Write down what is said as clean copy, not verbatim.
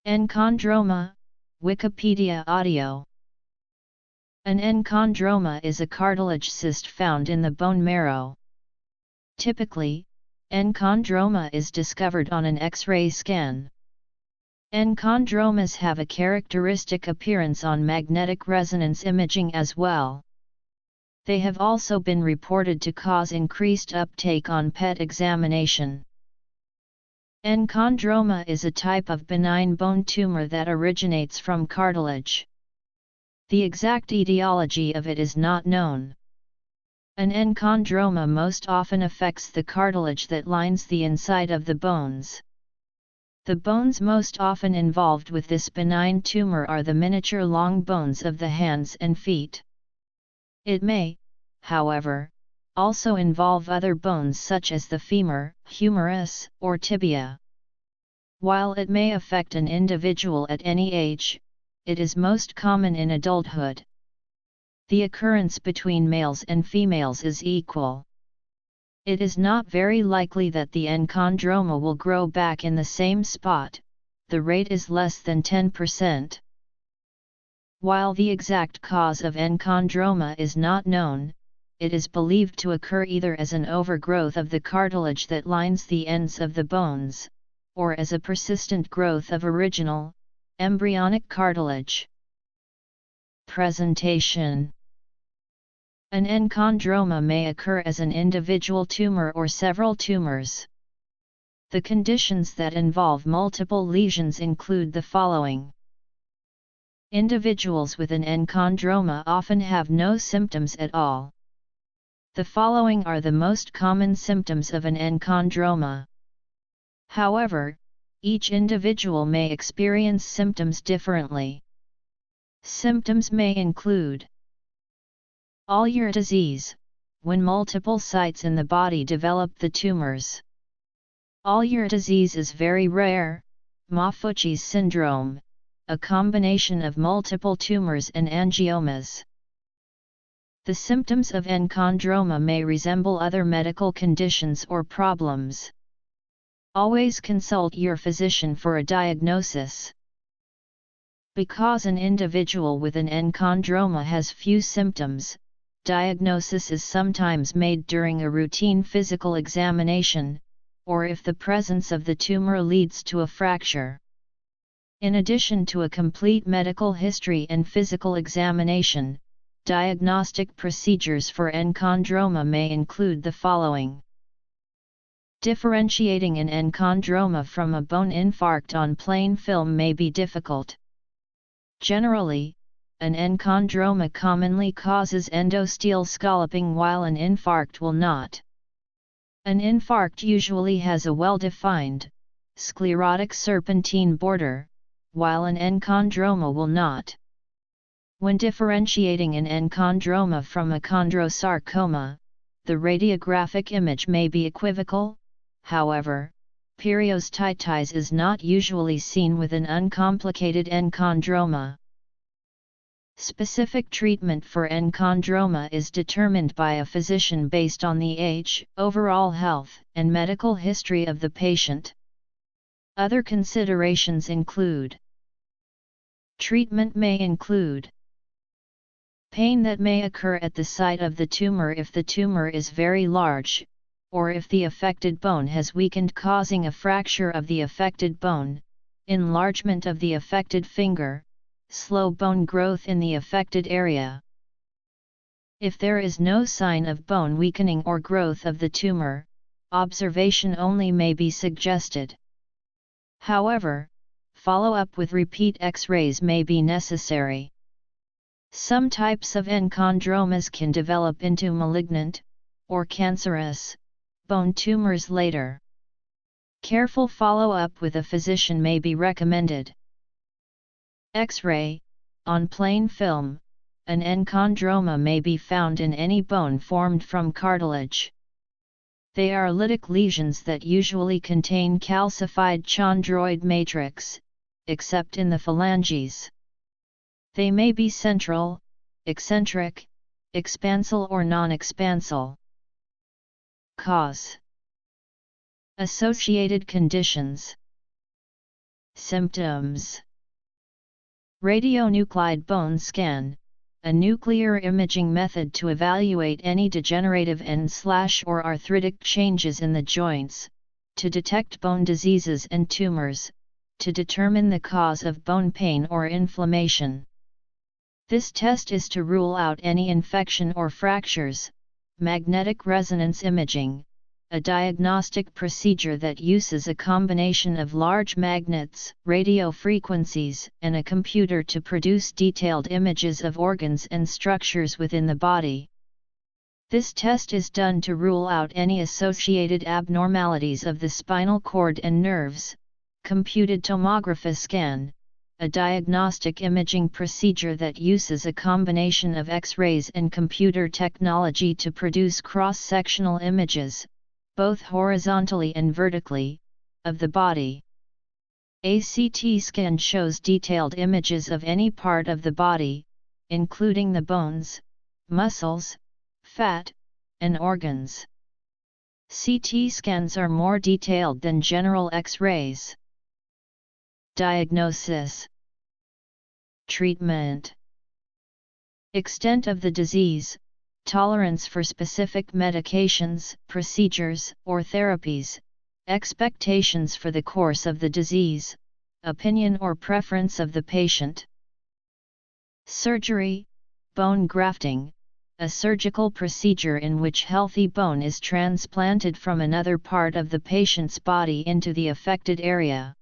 Enchondroma, Wikipedia audio. An enchondroma is a cartilage cyst found in the bone marrow. Typically, enchondroma is discovered on an X-ray scan. Enchondromas have a characteristic appearance on magnetic resonance imaging as well. They have also been reported to cause increased uptake on PET examination. Enchondroma is a type of benign bone tumor that originates from cartilage. The exact etiology of it is not known. An enchondroma most often affects the cartilage that lines the inside of the bones. The bones most often involved with this benign tumor are the miniature long bones of the hands and feet. It may, however, also involve other bones such as the femur, humerus, or tibia. While it may affect an individual at any age, it is most common in adulthood. The occurrence between males and females is equal. It is not very likely that the enchondroma will grow back in the same spot. The rate is less than 10%. While the exact cause of enchondroma is not known, it is believed to occur either as an overgrowth of the cartilage that lines the ends of the bones, or as a persistent growth of original, embryonic cartilage. Presentation. An enchondroma may occur as an individual tumor or several tumors. The conditions that involve multiple lesions include the following. Individuals with an enchondroma often have no symptoms at all. The following are the most common symptoms of an enchondroma. However, each individual may experience symptoms differently. Symptoms may include all-year disease, when multiple sites in the body develop the tumors. All-year disease is very rare. Maffucci's syndrome, a combination of multiple tumors and angiomas. The symptoms of enchondroma may resemble other medical conditions or problems. Always consult your physician for a diagnosis. Because an individual with an enchondroma has few symptoms, diagnosis is sometimes made during a routine physical examination, or if the presence of the tumor leads to a fracture. In addition to a complete medical history and physical examination, diagnostic procedures for enchondroma may include the following. Differentiating an enchondroma from a bone infarct on plain film may be difficult. Generally, an enchondroma commonly causes endosteal scalloping while an infarct will not. An infarct usually has a well-defined, sclerotic serpentine border, while an enchondroma will not. When differentiating an enchondroma from a chondrosarcoma, the radiographic image may be equivocal. However, periostitis is not usually seen with an uncomplicated enchondroma. Specific treatment for enchondroma is determined by a physician based on the age, overall health, and medical history of the patient. Other considerations include: treatment may include pain that may occur at the site of the tumor if the tumor is very large, or if the affected bone has weakened causing a fracture of the affected bone, enlargement of the affected finger, slow bone growth in the affected area. If there is no sign of bone weakening or growth of the tumor, observation only may be suggested. However, follow-up with repeat X-rays may be necessary. Some types of enchondromas can develop into malignant, or cancerous, bone tumors later. Careful follow-up with a physician may be recommended. X-ray, on plain film, an enchondroma may be found in any bone formed from cartilage. They are lytic lesions that usually contain calcified chondroid matrix, except in the phalanges. They may be central, eccentric, expansal or non-expansal. Cause. Associated conditions. Symptoms. Radionuclide bone scan, a nuclear imaging method to evaluate any degenerative and/or arthritic changes in the joints, to detect bone diseases and tumors, to determine the cause of bone pain or inflammation. This test is to rule out any infection or fractures. Magnetic resonance imaging, a diagnostic procedure that uses a combination of large magnets, radio frequencies, and a computer to produce detailed images of organs and structures within the body. This test is done to rule out any associated abnormalities of the spinal cord and nerves. Computed tomography scan, a diagnostic imaging procedure that uses a combination of X-rays and computer technology to produce cross-sectional images, both horizontally and vertically, of the body. A CT scan shows detailed images of any part of the body, including the bones, muscles, fat, and organs. CT scans are more detailed than general X-rays. Diagnosis. Treatment. Extent of the disease, tolerance for specific medications, procedures, or therapies, expectations for the course of the disease, opinion or preference of the patient. Surgery. Bone grafting, a surgical procedure in which healthy bone is transplanted from another part of the patient's body into the affected area.